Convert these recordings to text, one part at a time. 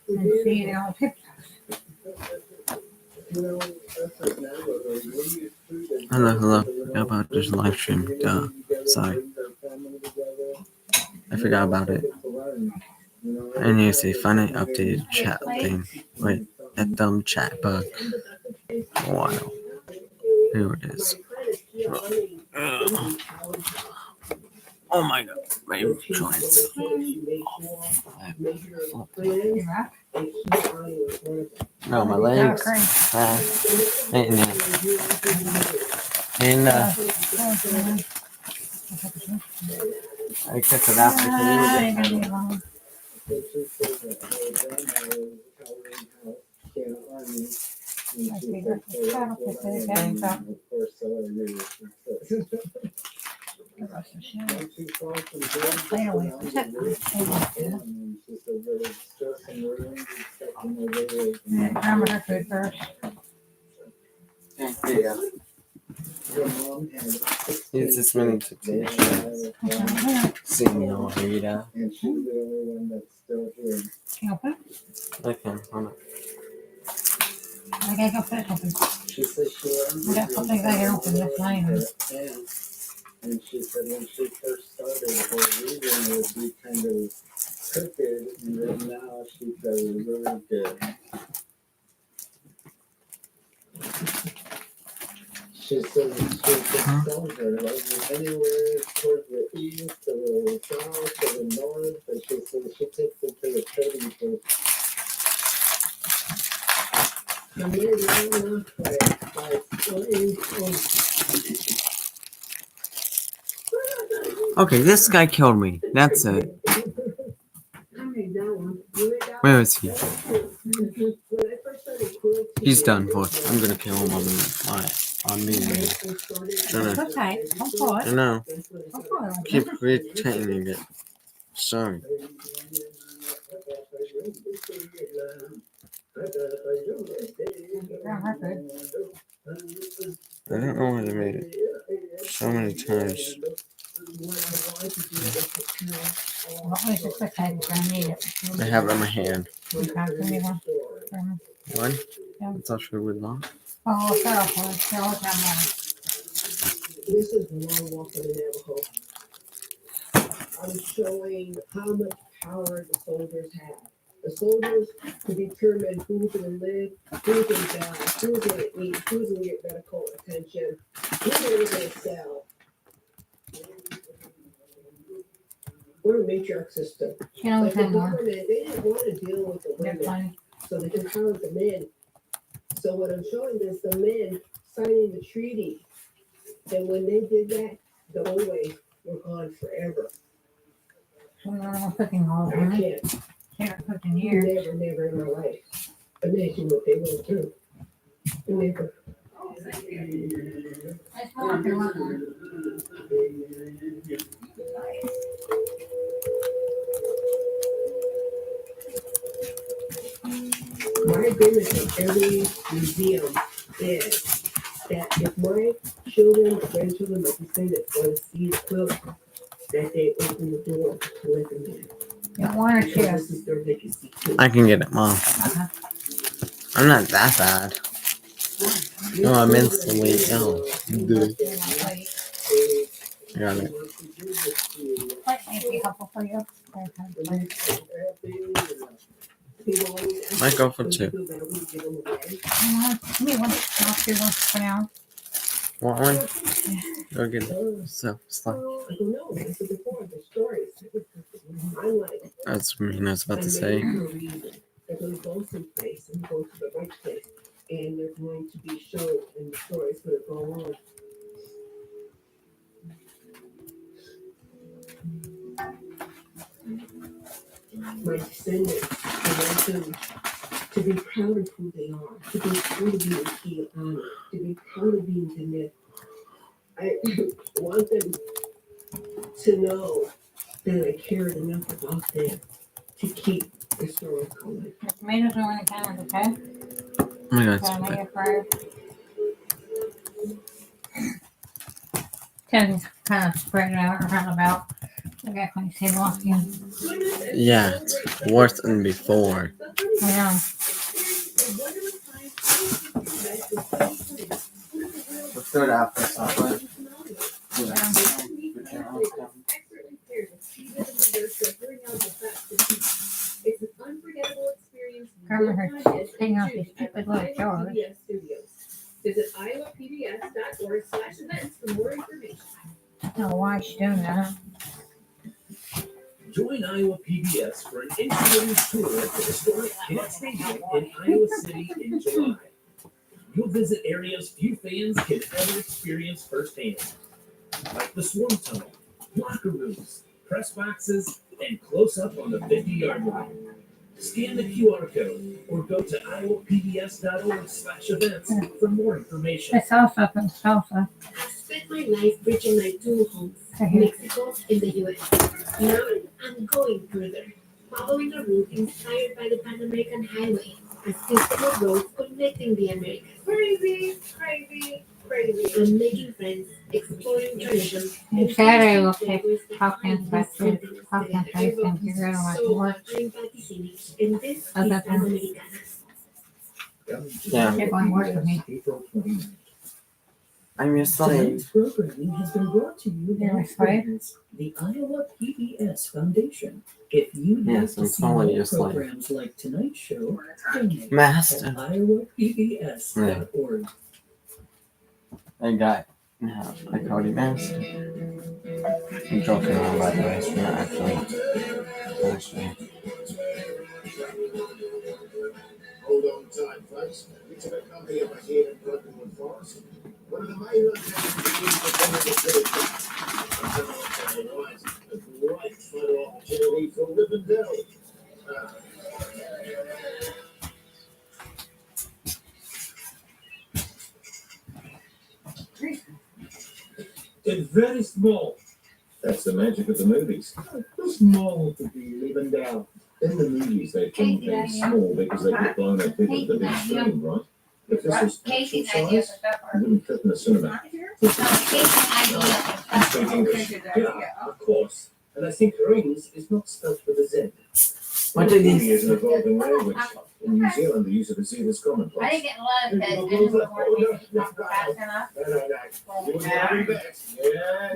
and see it on TikTok. Hello. Forgot about this live stream. Sorry. I forgot about it. I need to see funny updated chat thing. Wait, that dumb chat bug. Wow. Here it is. Oh my god. My joints. No, my legs. I kept it after It's this many temptations. Senorita. Okay, hold on. I gotta go put it open. I got something I can open this line. And she said when she first started, her reading would be kind of crooked, and then now she does really good. She said she told her, like, anywhere towards the east or the south or the north, and she said she takes it to the city for. Okay, this guy killed me. That's it. Where is he? He's done for. I'm gonna kill him on me. No. Keep retaining it. Sorry. I don't know why they made it so many times. I have it in my hand. One? It's actually really long. Oh, This is one walk of the Navajo. I'm showing how much power the soldiers have. The soldiers to determine who's going to live, who's going to die, who's going to eat, who's going to get medical attention, who's going to sell. We're a matriarch system. Like the government, they didn't want to deal with the women, so they empowered the men. So what I'm showing is the men signing the treaty. And when they did that, the old ways were gone forever. So we're not cooking all the I time. Can't cook in here. Never in my life. Imagine what they went through. Never. My agreement with every museum is that if my children or grandchildren, like you say, that want to see the quilt, that they open the door to let them in. You want to share? This is their vacancy too. I can get it, Mom. I'm not that bad. No, I'm instantly ill. Dude. I got it. What might be helpful for you? Might go for 2. Give me one. I'll do one for now. Want one? Go get it. So, slide. That's what I was about to say. They're going to go someplace and go to the right place, and they're going to be shown in the stories that go on. My descendants, I want them to be proud of who they are, to be proud of being key honor, to be proud of being Jeanette. I want them to know that I cared enough about them to keep the story going. The tomatoes are on the counter, okay? Oh my god, So I make it fried. Kind of spread it out around about. I got when you say walking. Yeah, it's worse than before. I know. Let's go to after supper. Grandma her hang out these stupid little drawers. Visit iowapbs.org/events for more information. I don't know why she's doing that. Join Iowa PBS for an integrated tour of the historic Kent Stadium in Iowa City in July. You'll visit areas few fans can ever experience firsthand, like the Swarm Tunnel, locker rooms, press boxes, and close-up on the 50-yard line. Scan the QR code or go to iowapbs.org/events for more information. It's also from salsa. I've spent my life bridging my two homes, Mexico and the US. Now I'm going further, following a route inspired by the Pan American Highway, a system of roads connecting the Americas. Crazy, crazy, crazy. I'm making friends, exploring traditions. And Saturday we'll take Hawkins back to Hawkins Place and figure out my work. And this is Other than Americana. Yeah. they're going to work with me. I'm your slave. Tonight's programming has been brought to you You're my by slave? the Iowa PBS Foundation. If you'd Yes, like I'm to see totally more your slave. programs like tonight's show, donate Master. at iowapbs.org. I got a Cody mask. I'm joking around, by the way. It's not actually. Hold on tight, folks. We took a copy of a here in Brokenwood Forest. One of the main a great photo opportunity for Rivendell. It's very small. That's the magic of the movies. How small to be living down. In the movies, they film things small because they get blown up big with the big screen, right? If this was actual size, it wouldn't fit in the cinema. You speak English? Yeah, of course. And I think rings is not spelled with a Z. What did he Movie is an evolving language. In New Zealand, the use of a Z is I commonplace. didn't get love because I didn't want to fast enough. No. You wouldn't have me back. Yeah.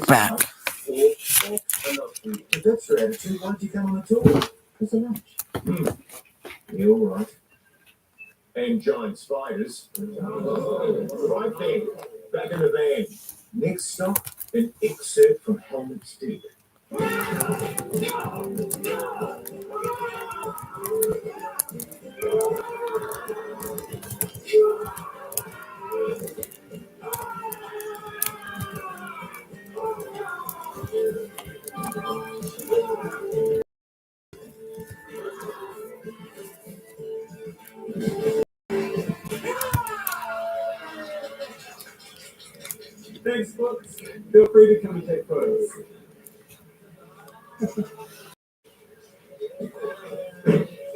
Back. If that's your attitude, why'd you come on the tour? Because of lunch. You're all right. And giant spiders. Right then, back in the van. Next stop, an excerpt from Helmet's Deep. Thanks, folks. Feel free to come and take photos.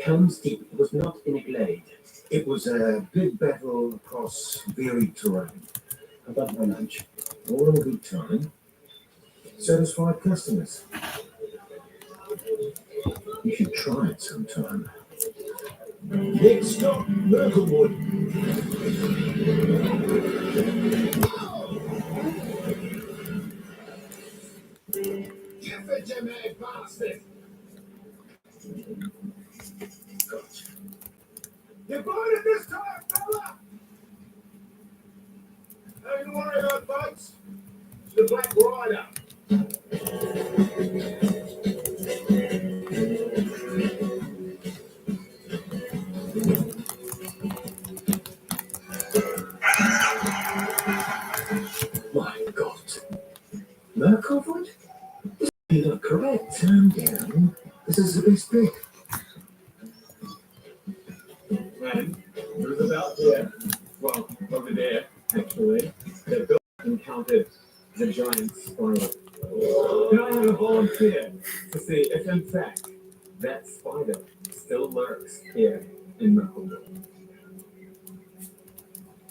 Helm's Deep was not in a glade. It was a big battle across varied terrain. About my lunch. All in a good time. Satisfied customers. You should try it sometime. Next stop, Merklewood. You fit your mad bastard. You bought it this time, fella! Don't worry about folks. The Black Rider. My God. Merklewood? You look correct. Turn down. This is the best bit. And it was about there. Well, over there, actually. The building encountered the giant spider. Can I have a volunteer to see if, in fact, that spider still lurks here in Merklewood?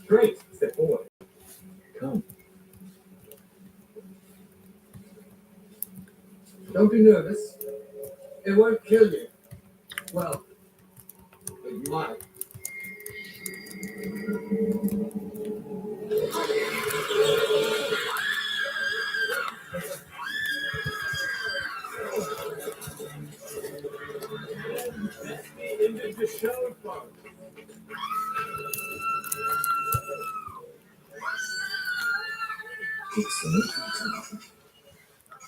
Great. Step forward. Come. Don't be nervous. It won't kill you. Well, it might. Just show it, folks.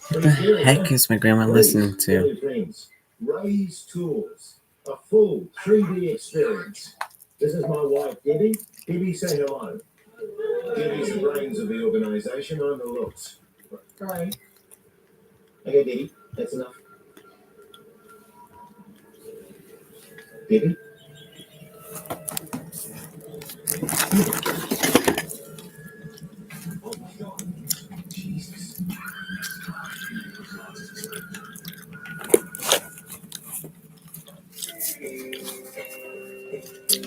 What the heck is my grandma listening to? Ray's Tools, a full 3D experience. This is my wife, Debbie. Debbie, say hello. Debbie's the brains of the organization. I'm the looks. Right. Okay, Debbie, that's enough. Debbie? Oh my God. Jesus.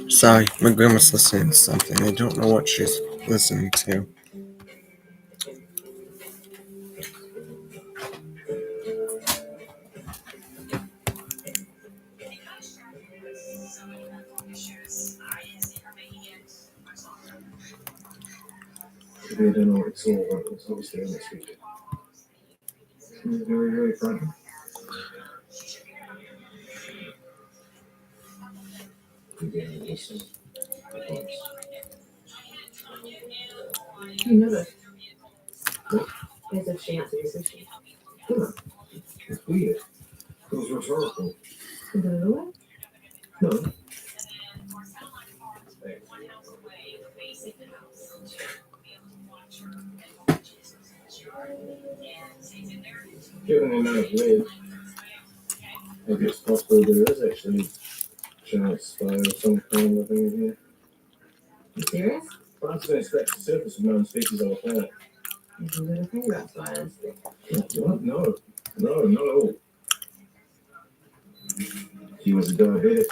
Sorry, my grandma's listening to something. I don't know what she's listening to. I don't know what it's all about. It's obviously on this week. It's very, very frightening. Again, listen. You know that. As if she answered his issue. It's weird. It was rhetorical. Is it away? No. Given the amount of lead, maybe it's possible there is actually giant spider or some kind of thing in here. You serious? Plants don't scratch the surface of known species on the planet. There's a little thing about spiders. What? No, not at all. She was a diabetic.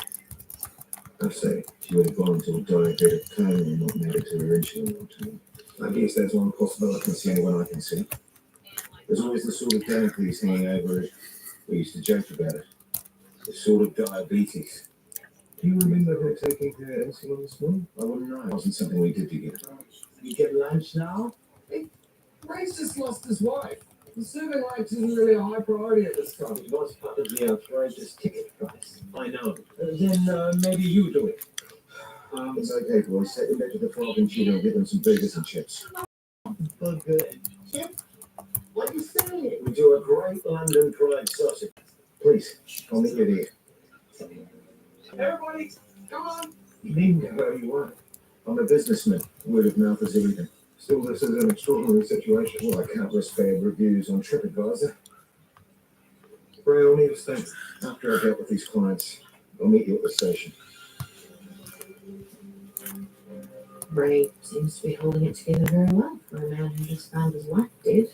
I say, she would have gone to a diabetic coma and not made it to her insulin on time. I guess that's one possibility. I can see anyone I can see. There's always the sort of Damocles hanging over it. We used to joke about it. The sort of diabetes. Do you remember her taking her insulin this morning? I wouldn't know. It wasn't something we did together. You get lunch now? Hey, Ray's just lost his wife. The serving rights isn't really a high priority at this time. It was part of the outrageous ticket price. I know. Then maybe you do it. It's okay, boys. Take them back to the frog and tuna and give them some burgers and chips. Burger and chips? What are you saying? We do a great London fried sausage. Please, I'll meet you there. Everybody, come on. You needn't go wherever you want. I'm a businessman. Word of mouth is everything. Still, this is an extraordinary situation. Well, I can't risk bad reviews on TripAdvisor. Ray, I'll need a stay. After I dealt with these clients, I'll meet you at the station. Ray seems to be holding it together very well for a man who just found his wife dead.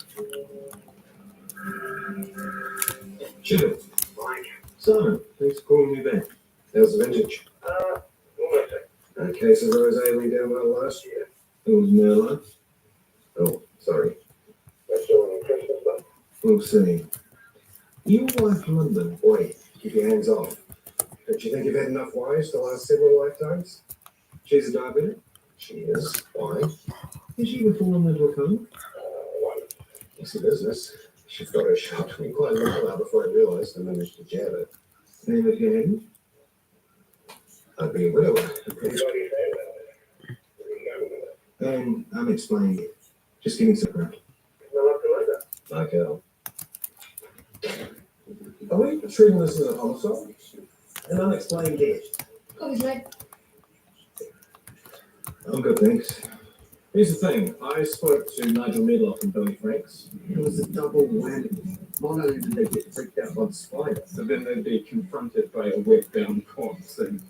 Jim. Simon, thanks for calling me back. How's the vintage? Okay, so Rose we down well last year. It was Merlin. Oh, sorry. That's all in Christmas, but we'll see. You wife London, boy, keep your hands off. Don't you think you've had enough wives to last several lifetimes? She's a diabetic? She is. Why? Has she ever fallen into a coma? It's a business. She got her shot me quite a while out before I realized I managed to jab it. And if you hadn't, I'd be a widower. And I'm explaining it. Just give me some crap. Like hell. Are we treating this as a homicide? An unexplained death? Coffee's red. I'm good, thanks. Here's the thing. I spoke to Nigel Medlock and Billy Franks. It was a double whammy. Not only did they get freaked out by the spider, So then they'd be confronted by a wet-bound corpse, and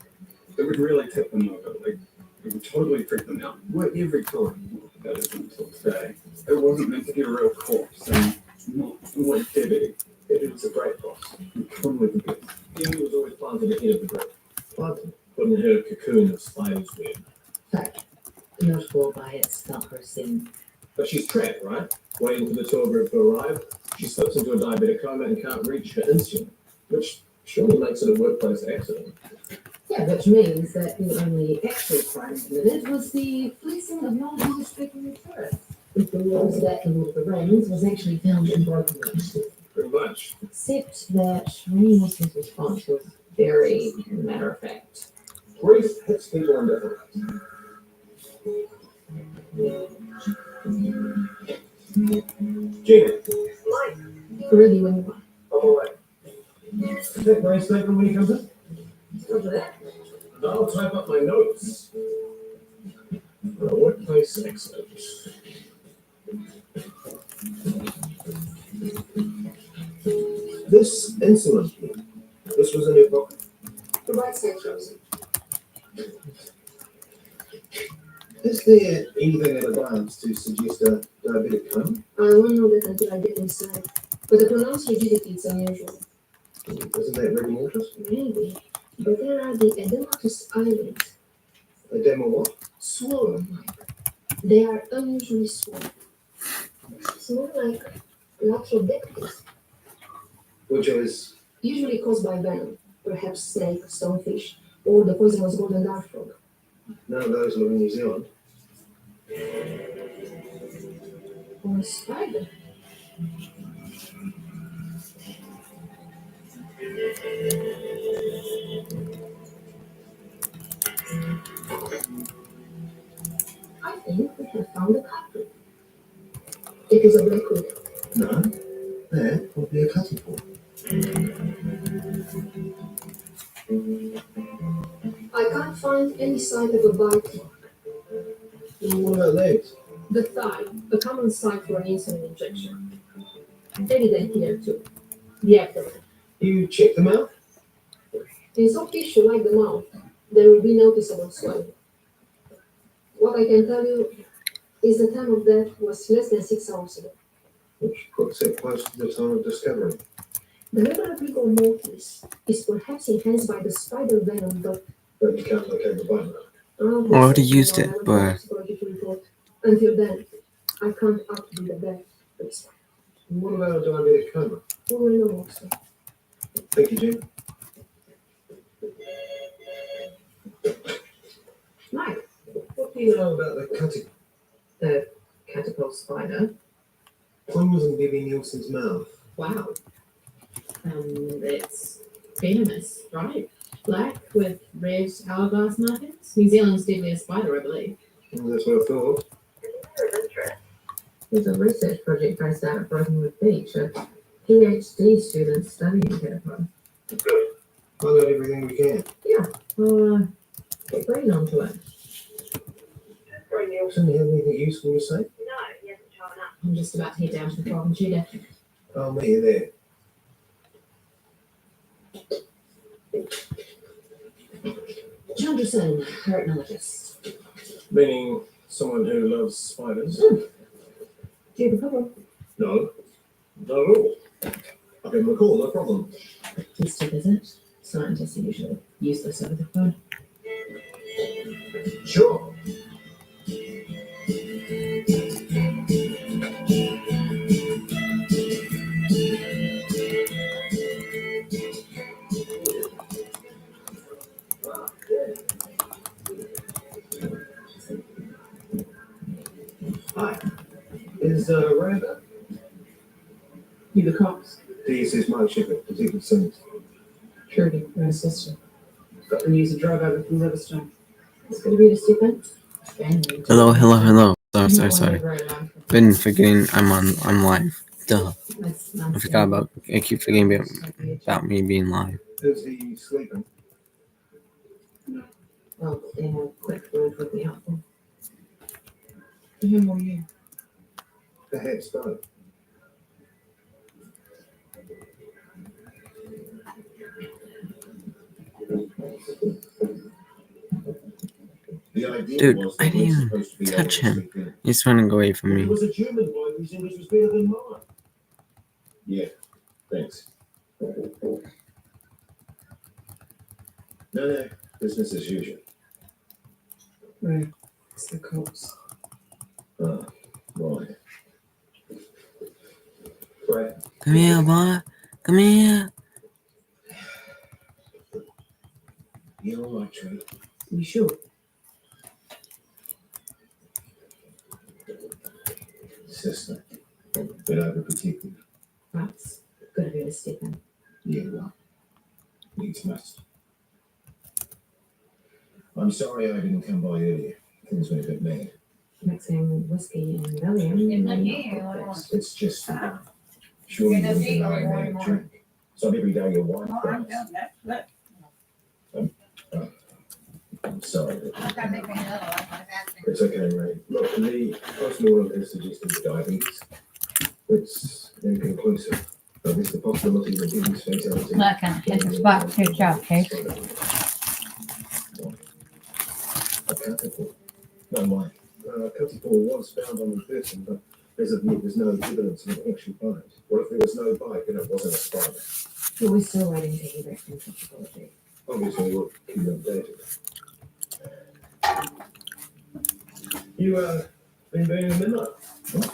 it would really tip them over. Like, it would totally freak them out. what every time. That is until today. It wasn't meant to be a real corpse, and not like Debbie. It was a great boss. Totally the best. He was always planted ahead of the group. Planted? Putting her cocoon of spider's web. Fact. Not all by its not her sin. But she's trapped, right? Waiting for the tour group to arrive. She slips into a diabetic coma and can't reach her insulin, which surely makes it a workplace accident. Yeah, which means that the only actual crime committed was the placing of non-restricted turrets. It believes that the Lord of the Rings was actually found in broken rooms. Pretty much. Except that Rainey's response was very matter of fact. Grief hits people in different ways. Gina, Really, when you want. all right. Take my statement when he comes in. Over that. And I'll type up my notes. Workplace accident. This insulin, this was in your book. The right side chosen. Is there anything at a glance to suggest a diabetic coma? I won't know that until I get inside. But the pronounced rigidity is unusual. Isn't that really interesting? Maybe. But there are the edematous islands. A demo what? Swollen like. They are unusually swollen. It's more like lateral dectus, Which is, usually caused by venom, perhaps snake, stonefish, or the poisonous golden dart frog. none of those live in New Zealand. Or a spider. I think we have found the culprit. It is a black widow. No, there would be a cutting board. I can't find any sign of a bite mark. What about legs? The thigh, a common site for an insulin injection. Evident here too. The abdomen. You check them out? In soft tissue like the mouth, there will be noticeable swelling. What I can tell you is the time of death was less than 6 hours ago. Which puts it close to the time of discovery. The level of rigor mortis is perhaps enhanced by the spider venom, but But you can't locate the bite mark. Already used it, but until then, I can't outdo the death risk. What about a diabetic coma? We will know also. Thank you, Jim. Right, What do you know about the cutting? the catapult spider. One was in Debbie Nielsen's mouth. Wow. It's venomous, right? Black with red hourglass markings. New Zealand's deadliest spider, I believe. Well, that's what I thought. There's a research project based out of Brokenwood Beach, a PhD student studying caterpillar. Find out everything we can. Well, get Green onto it. Ray Nielsen, have anything useful to say? I'm just about to head down to the frog and shooter. I'll meet you there. Chandrasen, herpetologist. Meaning someone who loves spiders? Do you have a problem? No, not at all. I'll give him a call, no problem. Please to visit. Scientists are usually useless over the phone. Sure. Hi. Is Ray there? You the cops? DSS Mike Shepherd, Detective Simmons. Trudy, my sister. Got the news of drug over from Riverstone. It's going to be the stupid. hello. Sorry. Been forgetting I'm live. Duh. I keep forgetting about me being live. Is he sleeping? Well, they have quick word with me helpful. For him or you? Perhaps both. Dude, I didn't even touch him. He's running away from He me. was a German boy whose English was better than mine. Yeah, thanks. No, business as usual. Right. It's the cops. Right. Go ahead. Come here, boy. Come here. You're all right, Trey. You sure? Sister. Bit overprotective. That's gotta be a mistake then. Yeah, well. Needs must. I'm sorry I didn't come by earlier. Things went a bit mad. Mixing whiskey and Valium. It's just surely you wouldn't deny a man a drink. It's not every day your wife cries. I'm sorry. It's okay, Ray. Look, the post-mortem is suggesting diabetes. It's inconclusive. But there's the possibility that Diddy's fatality... Look, it's a spot to job, Case. A catapult? No way. A catapult was found on the person, but as of yet, there's no evidence of an actual bite. What if there was no bite and it wasn't a spider? Well, we're still waiting to hear back from toxicology. Obviously, we'll keep you updated. You, been doing a midnight? What?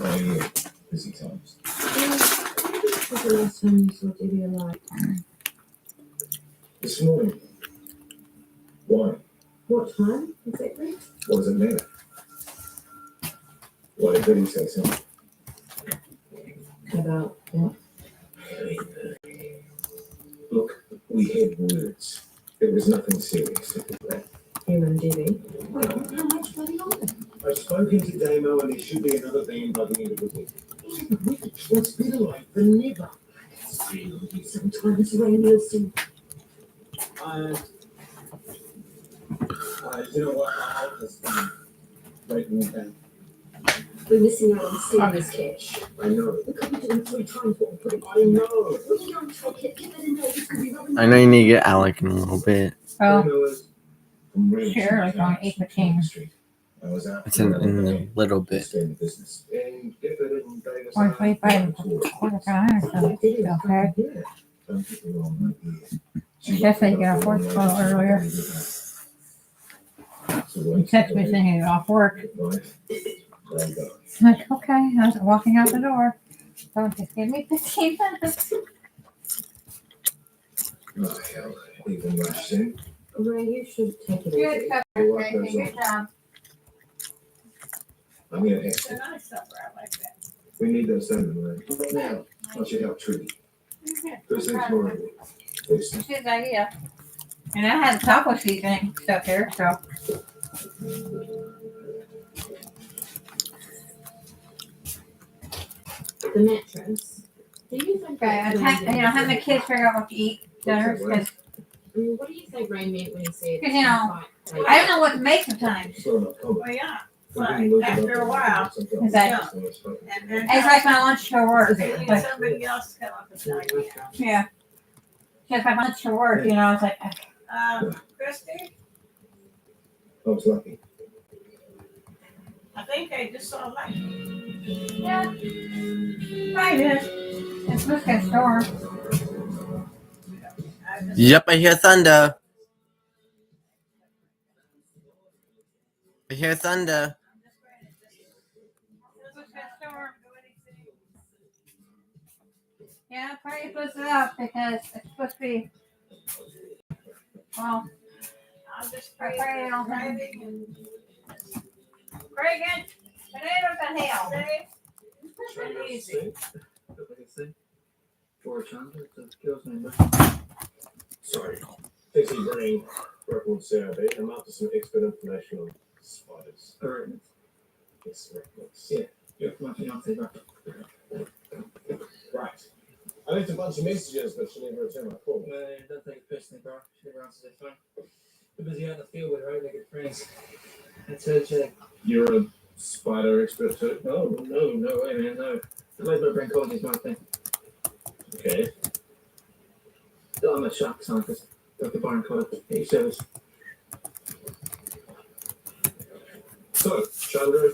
Oh, yeah. Busy times. When was the last time you saw Debbie alive? This morning. Why? What time exactly? What does it matter? Why did Betty say so? About what? Look, we had words. There was nothing serious. You and Debbie. Wait, how much bloody longer? I've spoken to Damo and there should be another van by the end of the week. What's better like than never? Sometimes Ray Nielsen. You know what? I'll just write me down. We're missing out on serious cash. I know. We could be doing 3 times what we're putting. I know. We don't take it. Give it in there. It's gonna be rubbing. I know you need to get Alec in a little bit. Oh, From sure, like on 8:15. I was out It's in a little bit. in business. And Gifford and Davis. or 25 quarter time or something. Okay. Don't get me wrong, my dear. She definitely got off work a little earlier. He texted me saying he got off work. I'm like, okay. I was walking out the door. So just give me 15 minutes. Oh, hell. Even rush soon. Ray, you should take it Good easy. supper, Tracy. Good job. I'm gonna ask It's a you. nice supper. I like that. We need those salmon, right? Right now. I should help Trudy. First thing tomorrow. First It's his idea. And I had the taco seasoning stuff here, so. The mattress. Do you think Okay, having the kids figure out what to eat dinner because What do you think Ray meant when he said? Because, you know, I don't know what to make sometimes. Still not common. Well, yeah, But after a while, Is that- and then It's like my lunch to work. you need But, somebody else to come up with an idea. yeah. Just my lunch to work, you know, it's like, Christie, I was lucky. I think I just saw like, yeah. Right, it is. It's just a storm. Yep, I hear thunder. I hear thunder. Yeah, probably puts it up because it's supposed to be, well, I'll just I pray pray for I'll driving and Reagan, potatoes and hell. safe and easy. Sorry. Busy brain. Record survey. I'm after some expert information on spiders. Yes, records. Yeah. Right. I left a bunch of messages, but she never returned my call. Don't take it personally, bro. She never answers her phone. Too busy out in the field with her naked friends. That's her check. You're a spider expert too? No way, man, no. The labor brain college is my thing. Okay. I'm a shark scientist. Dr. Byron Cotter, he service. So, Chandra.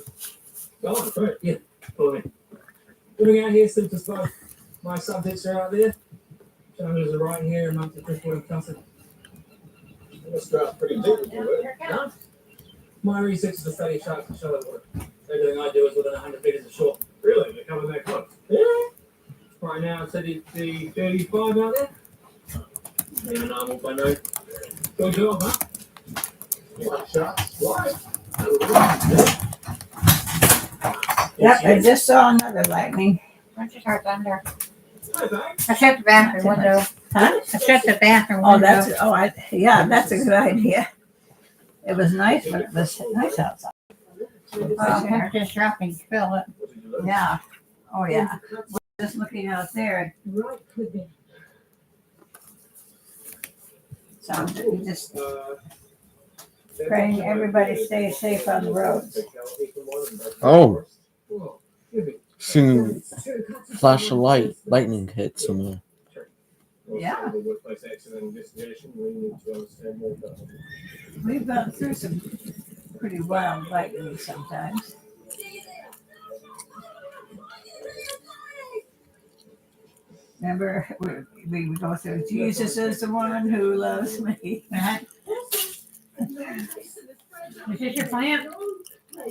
Oh, right, yeah. Follow me. Living out here since the start. My subjects are out there. Chandra's are right here amongst the driftwood and cancer. You must go out pretty deep with your work. No. My research is the study of sharks and shallow water. Everything I do is within 100 meters of shore. Really? They're coming that close? Yeah. Right now, it's at the 35 out there. Yeah, no, I'm by no. Good job, huh? What shots? Why? Yep, I just saw another lightning. Where'd you start thunder? Hi, thanks. I shut the bathroom window. Huh? I shut the bathroom Oh, window. that's a good idea. It was nice, but it was nice outside. I just dropped and spill it. What did you lose? Yeah. Oh, yeah. Just looking out there, Right, could be. so you just Uh, praying everybody stays safe on the roads. Oh, Well, give me. seen flash of light, lightning hit somewhere. Yeah. The workplace accident investigation, we need to understand more about it. We've gone through some pretty wild lightning sometimes. Remember, we would go through, Jesus is the one who loves me. Uh-huh. Is this your plant?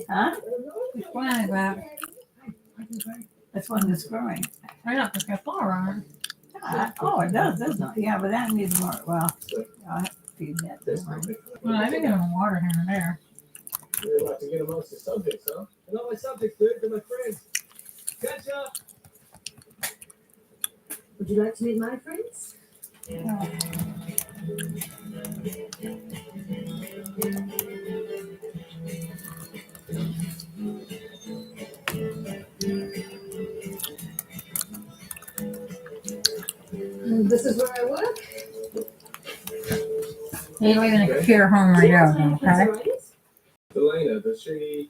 Huh? Which plant is that? That's one that's growing. I don't think a flower on Oh, it does, doesn't it? Yeah, but that needs more, well, I'll have to feed that this morning. it. Well, I've been giving them water here and there. You're about to get amongst the subjects, huh? Hello, my subjects, dude. They're my friends. Catch up. Would you like to meet my friends? This is where I work. You're leaving the computer home right now, okay? Elena, does she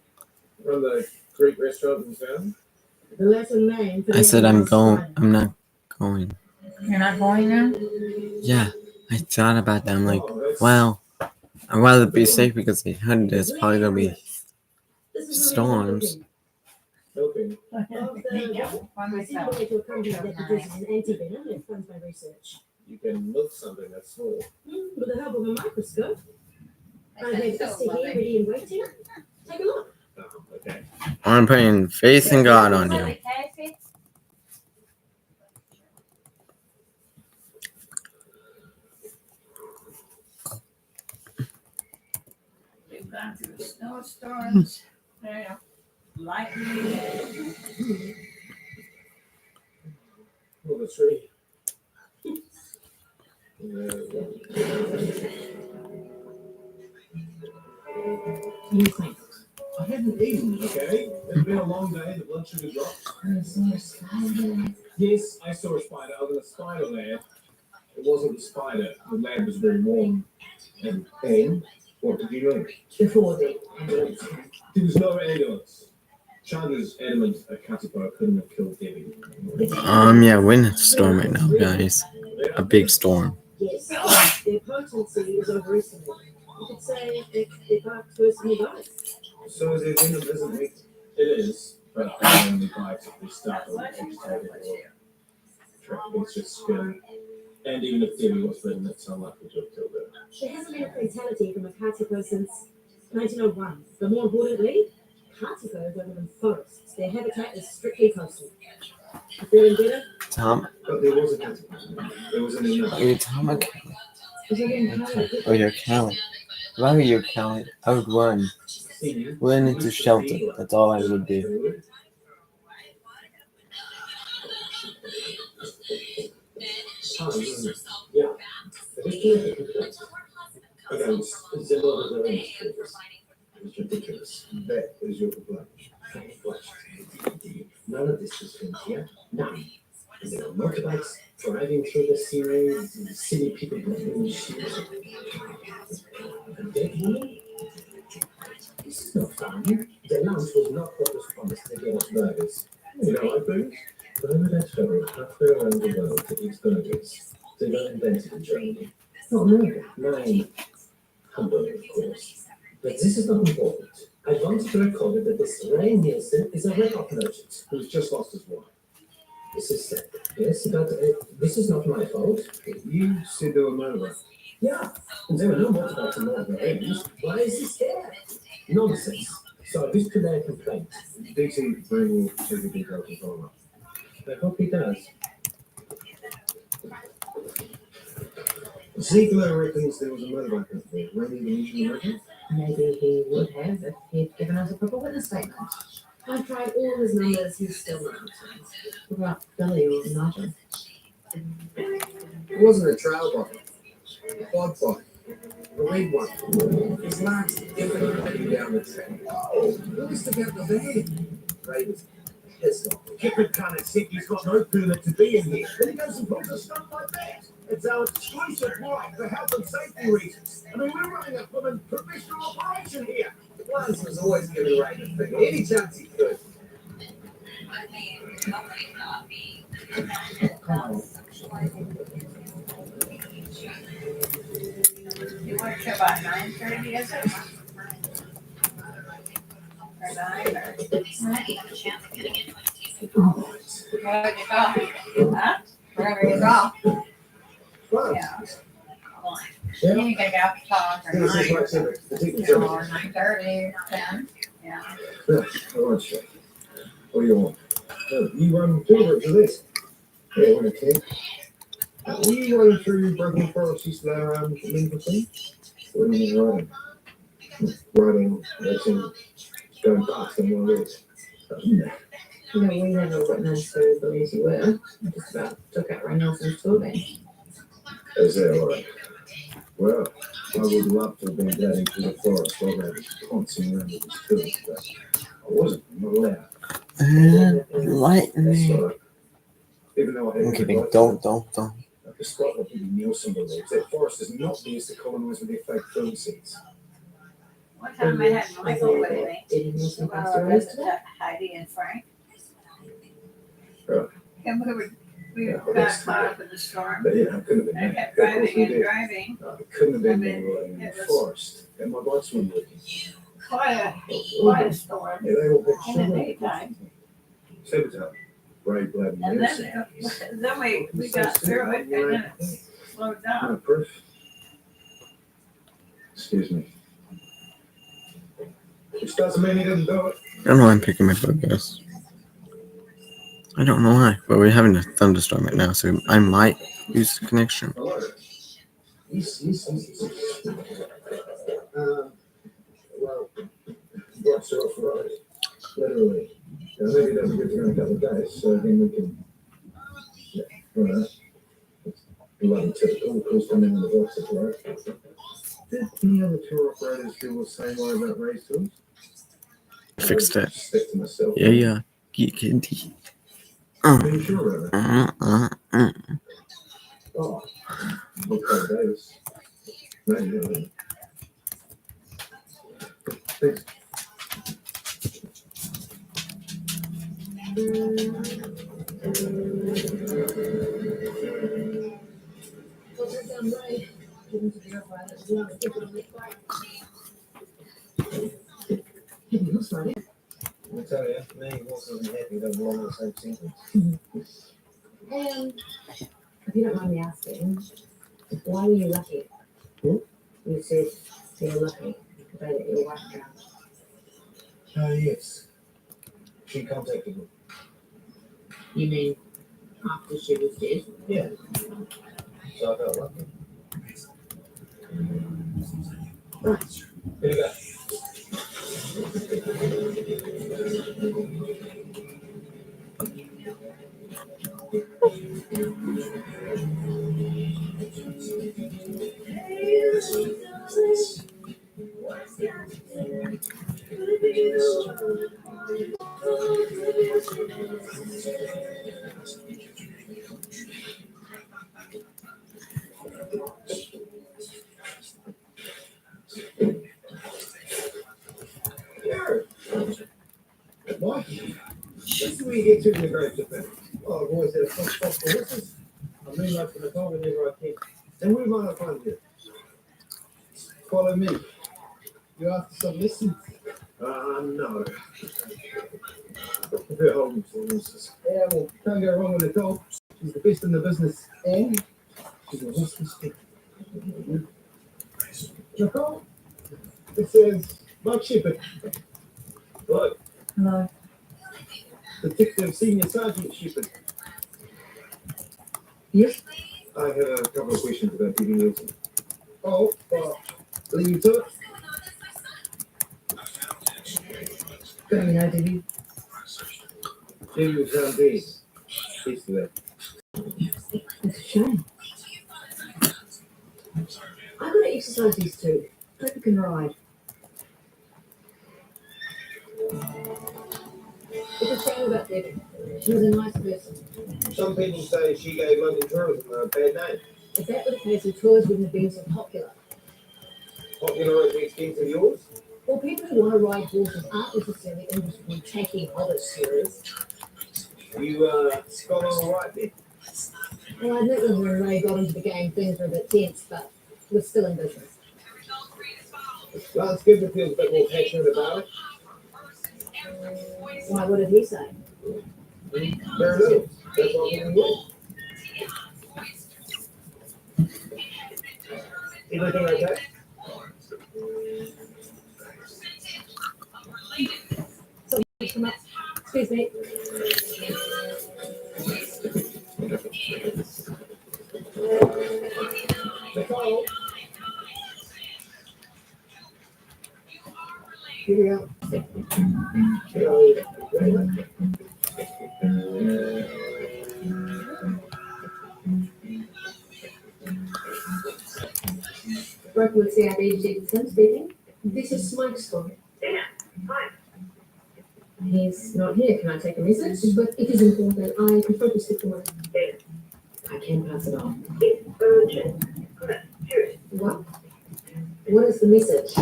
run the Greek restaurant in town? The lesson name. I said I'm not going. You're not going now? Yeah, I thought about that. I'm like, well, I'd rather be safe because they heard there's probably gonna be storms. Okay. You can milk something that's small. With the help of a microscope. I have this to here ready and waiting. Take a look. Oh, okay. I'm putting faith in God on you. We've gone through snowstorms, Yeah. lightning. Well, the tree. I hadn't eaten, okay? It's been a long day, the blood sugar dropped. Yes, I saw a spider. I was in a spider lab. It wasn't a spider. The lab was very warm. And then, what did you learn? Before the ambulance. There was no ambulance. Chandler's adamant a caterpillar couldn't have killed Debbie. Yeah, we're in a storm right now, guys. A big storm. Yes, their potency is overestimated. You could say they barked personally guys. So is it venom, isn't it? It is, but I only bites if they start on the agitated or it's just skin. And even if Debbie was bitten, it's unlikely to have killed her. There hasn't been a fatality from a caterpillar since 1901. But more importantly, caterpillars live in forests. Their habitat is strictly coastal. Feeling better? Tom, But there was a caterpillar. There was an enough. are you Tom or Kelly? Is it in Canada? Oh, you're Kelly. If I were you, Kelly, I would run. Run into shelter. That's all I would do. Yeah. Okay, it's a lot of their own stories. It's ridiculous. That is your complaint. None of this is finished yet. None. Is there motorbikes driving through the series, city people blocking shoes? A dead woman? This is not fun. The lunch was not what was promised. They gave us burgers. You know what burgers? Bernadette traveled halfway around the world to eat burgers. They were invented in Germany. Oh, no. Mine. Hamburg, of course. But this is not important. I wanted to record that this Ray Nielsen is a record merchant who's just lost his wife. This is sad. Yes, but this is not my fault. You said there were motorbikes. Yeah, and there were no motorbikes and motorbikes. Why is this there? Nonsense. So this to their complaint. DT bring to the details and follow up. I hope he does. Ziegler reckons there was a motorbike up there. Maybe the usual reckon? Maybe he would have if he'd given us a proper witness statement. I've tried all his numbers, he's still not answering. What about Billy or Nigel? It wasn't a trail bike. A quad bike. A red one. His lights different down the track. What was the gap of the van? Ray was pissed off. Gifford kind of sick. He's got no permit to be in here. Then he goes and pulls a stuff like that. It's our exclusive right for health and safety reasons. I mean, we're running a flippin' professional operation here. Lance was always giving Ray the finger any chance he could. You want to show about 9:30, is it? Or 9 or? Where did you go? Huh? Wherever you go. Well, Yeah. yeah. You can get out to talk or This is 9 right, Civic. The ticket's or on. 9:30, 10. Yeah. Yeah, all right, sure. What do you want? You run two routes of this. Yeah, what a kid. Were you running through Broken Forest used to go around Liverpool? What do you mean riding? Riding, racing, going past and one of those. No, we never witnessed who believes you were. I just about took out Ray Nelson's tour then. Is that all right? Well, I would love to have been down into the forest while I was pouncing around with his tools, but I wasn't. I'm not allowed. That's Lightning. all right. Even though I had I'm kidding. Don't. Despite what Billy Nielsen believes, that forest is not used to colonize with their fake film seeds. One time I had Michael with me. Did he Nelson pass Well, the race today? Heidi and Frank. Right. And we Yeah, well, got that's caught up in the storm. But yeah, I couldn't have I been kept there. Of course driving we and did. driving. It couldn't have been I more mean, right in the it was- forest. And my bikes weren't working. Quite a storm. Yeah, they all got In the shot. daytime. Sabotage. Ray Blood And Nielsen. then we got through it and then it slowed down. No proof. Excuse me. Which doesn't mean he didn't do it. I don't know why I'm picking my focus. I don't know why, but we're having a thunderstorm right now, so I might lose the connection. Hello. Well, blocks are off the road. Literally. Yeah, maybe that's good for a couple of days, so then we can. Yeah, all right. 11 typical, of course, come in the box at work. Did any other tour operators feel the same way about race tools? Fixed it. Stick to myself. Yeah. Geek indeed. Are you sure about it? Oh, okay, Davis. Maybe. Thanks. I tell you, me wasn't happy that we're all in the same sentence. If you don't mind me asking, why were you lucky? Hmm? You said you were lucky the day that your wife drowned. Oh, yes. She contacted me. You mean after she was dead? Yeah. So I felt lucky. Right. Here you go. What? This is where you get to the great Japan. Oh, I've always had a soft spot for horses. I mean, like from the time whenever I can. And we might have fun here. Follow me. You have to listen. No. A bit old for horses. Yeah, well, can't go wrong with a dog. She's the best in the business. And she's a horse whisperer. Nicole? It says, Mike Shepherd. No. Detective Senior Sergeant Shepard. Yes? I have a couple of questions about Judy Wilson. Oh, leave you to it. Don't you know, Debbie? Judy was found dead yesterday. It's a shame. I've got to exercise these two. Hope you can ride. It's a shame about Debbie. She was a nice person. Some people say she gave London tourism a bad name. If that were the case, the tours wouldn't have been so popular. Popular at the expense of yours. Well, people who want to ride horses aren't necessarily interested in taking others serious. You got on all right then. Well, I admit when Ray got into the game, things were a bit tense, but we're still in business. Lance Gibbon feels a bit more passionate about it. Why, what did he say? Very little. That's all we know. Everything okay? Come up. Excuse me. Nicole. Here we go. Brookwood CIB Jacobson speaking. This is Smike's phone. Yeah, hi. He's not here. Can I take a message? But it is important. I prefer to speak to one. Yeah. I can pass it on. It's urgent. Correct. Serious. What? What is the message?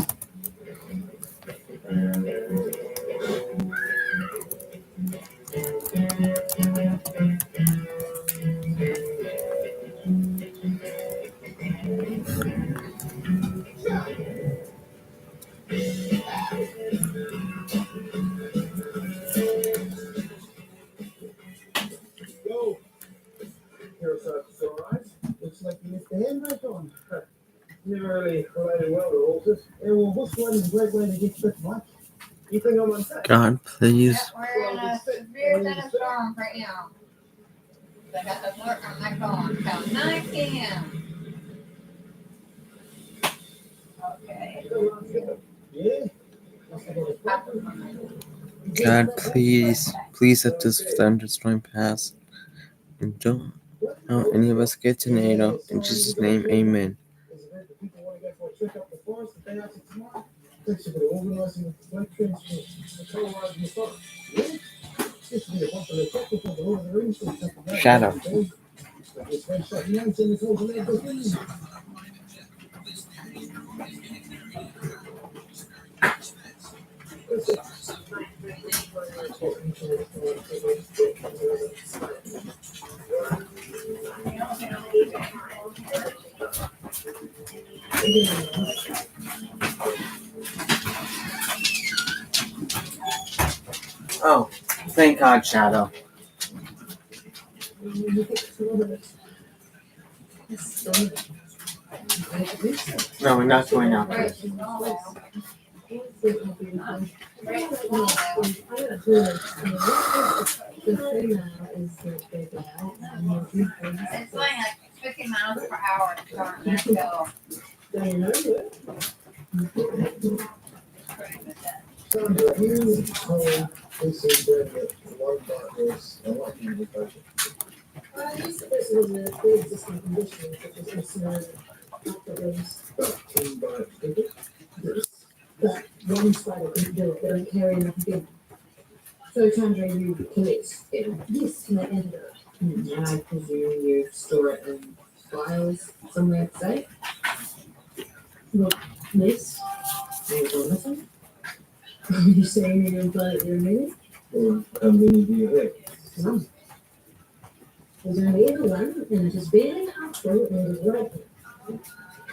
Yo. Here's alright. Looks like you missed the handbrake on. Never really related well to horses. Yeah, well, bush riding is a great way to get fit, Mike. You think I'm unfit? God, please. We're in a severe thunderstorm right now. I got the alert on my phone till 9 p.m. Okay. Yeah. God, please. Please let this thunderstorm pass. And don't any of us get tornado. In Jesus' name, amen. People want to go for a trip up the forest the day after tomorrow. Thanks for organising the lake transport. The colorizing the forest. Yeah. Just to be a popular technical, the Lord of the Rings. Shut up. It's very short. You haven't seen this whole thing, but please. Oh, thank God, Shadow. No, we're not going out there. It's like 50 miles per hour to start that hill. Sandra, you told Lucy that one part was a lot of education. This was a pre-existing condition, which was considered afterwards. But one spider couldn't do it, they don't carry enough big. So Chandra, you collect them? Yes, and they ended it. And I presume you store it in files somewhere safe? Well, yes. Are you going missing? Are you saying you're going to play at your meeting? Or how many do you have? None. There's only ever one, and it is barely half full, and it is right here.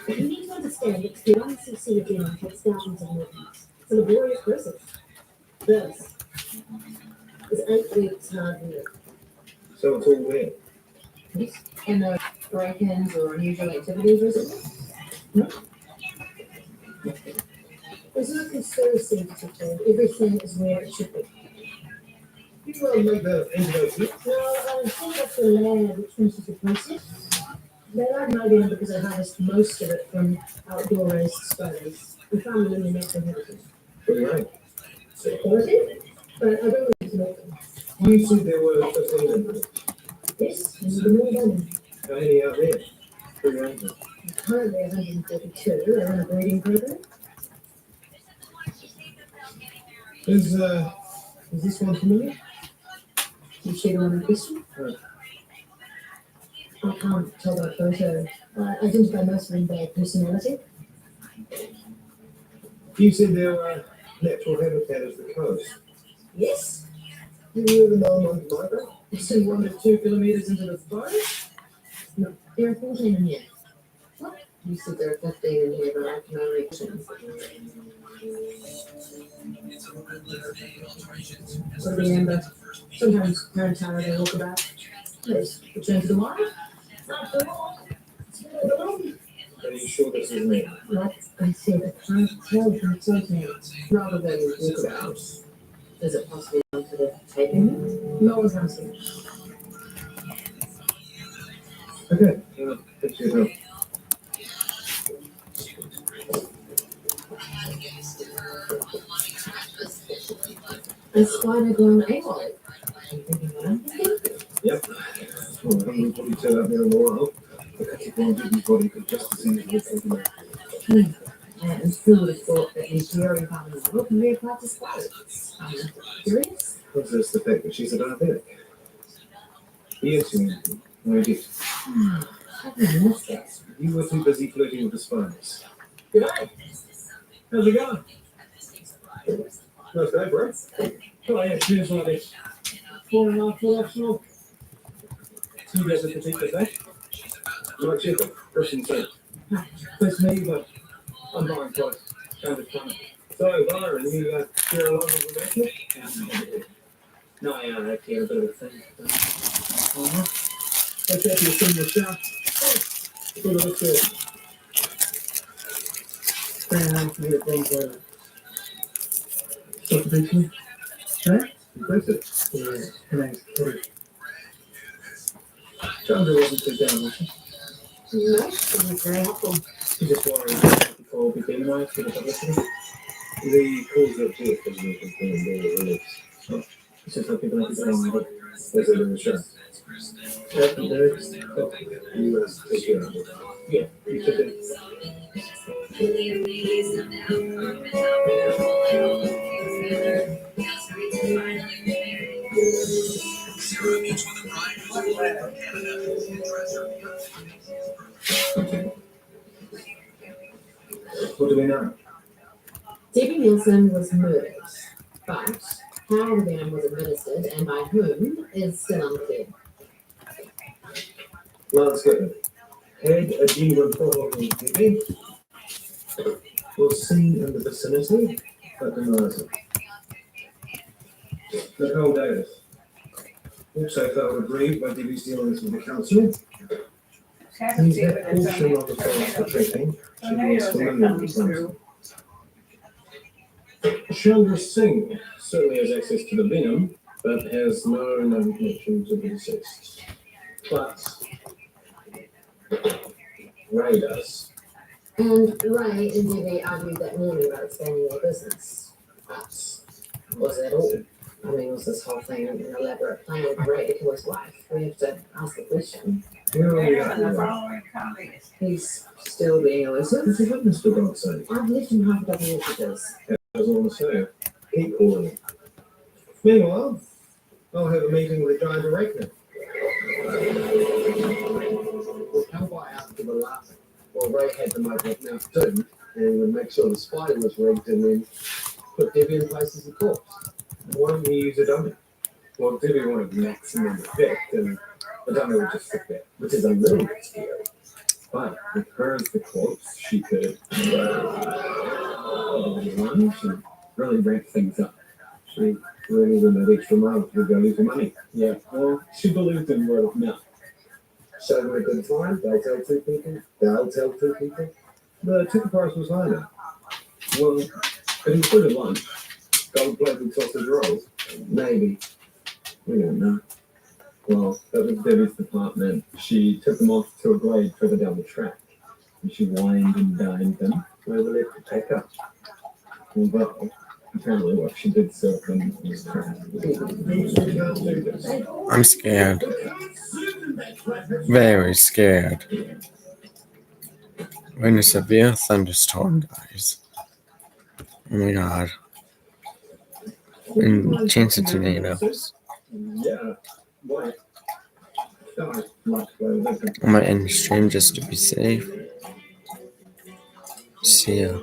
But you need to understand that the unsucceeded genome takes thousands of movements. It's a laborious process. This is 8 weeks hard work. So it's all there. Yes. And no break-ins or unusual activities recently? No. There's no conspiracy to pretend everything is where it should be. You want to make the antidote too? No, I think that's the land which finishes the process. They like Mobian because I harvest most of it from outdoor raised spiders. We found them in the natural habitat. Pretty right. So quality, but I don't want to make them. You said there were 15 of them. Yes, and the more done. How many out there? Pretty right. Currently 132 are on a breeding program. Is this one familiar? You see the one in question? Right. I can't tell by photo. I identify most of them by personality. You said their natural habitat is the coast. Yes. Do you ever know one to migrate? You see 1 to 2 kilometers into the forest? No, there are 14 in here. What? You said there are 15 in here, but I can only So the amber. Sometimes parents how they walk about. Yes, return to the wild. After all, it's been a long. Are you sure this is me? Like I said, I can't tell from something rather than walk about. Is it possible for the taping? No one's asking. Okay. Thanks for your help. A spider gone AWOL. You thinking what I'm thinking? Yep. Well, I haven't probably turned up there in a while. The catchy one did his body could just as easily have taken it. And who would have thought that in theory having a look can be applied to spiders? Curious? What's this, the fact that she's a diabetic? Yes, I did. How did I miss that? You were too busy flirting with the spiders. G'day. How's it going? Nice day, bro. Oh, yeah, cheers like this. 4.5 full optional. You guys are particular, eh? Right, Shepherd. Christian said. First me, but I'm buying close. Kind of fun. So, Byron, you share a lot of information? No, yeah, I actually had a bit of a thing. That's actually a similar shot. Sort of looks good. Fair enough, we get things like stuff to do to me. Huh? Impressive. Yeah, her name's Kitty. Chandra wasn't too down, was she? No, that's very helpful. She just worried before we became nice for the publicity. The cause of death was not confirmed or released. It's just how people like to get on with it. Was it in the show? Yep, and there's, You take care of it. yeah, you took it. What do we know? Debbie Nielsen was murdered, but how the venom was administered and by whom is still unclear. Lance Goodman had a genuine problem with TV, was seen in the vicinity, but denies it. Nicole Davis also felt aggrieved by Debbie's dealings with the council. He's had portion of the funds for tracking. She was familiar with the council. Chandra Singh certainly has access to the venom, but has no known connection to the deceased. But Ray does. And Ray and Debbie argued that morning about expanding their business. But was that all? I mean, was this whole thing an elaborate plan by Ray to kill his wife? We have to ask the question. Where are we Here at are the now? following comments. He's still being elusive. Who's the witness, for God's sake? I've left him half a dozen messages. I was on the say. Keep calling. Meanwhile, I'll have a meeting with the giant director. We'll come by after the last. Well, Ray had to make that now too, and would make sure the spider was rigged and then put Debbie in place as a corpse. Why don't you use a dummy? Well, Debbie wanted maximum effect, and the dummy would just sit there, which is a little bit scary. But with her as the corpse, she could lunge and really ramp things up. She really went that extra mile to go for money. Yeah, well, she believed in word of mouth. Show them a good time, they'll tell two people, they'll tell two people. The ticket price was higher. Well, it included lunch, gold plated sausage rolls, maybe. We don't know. Well, that was Debbie's department. She took them off to a glade further down the track. And she wined and dined them. Where will it take us? Although, apparently what she did serve them was crap. I'm scared. Very scared. We're in a severe thunderstorm, guys. Oh my god. And chance of tornadoes. Yeah. Why? God, much better. I might end the stream just to be safe. See ya.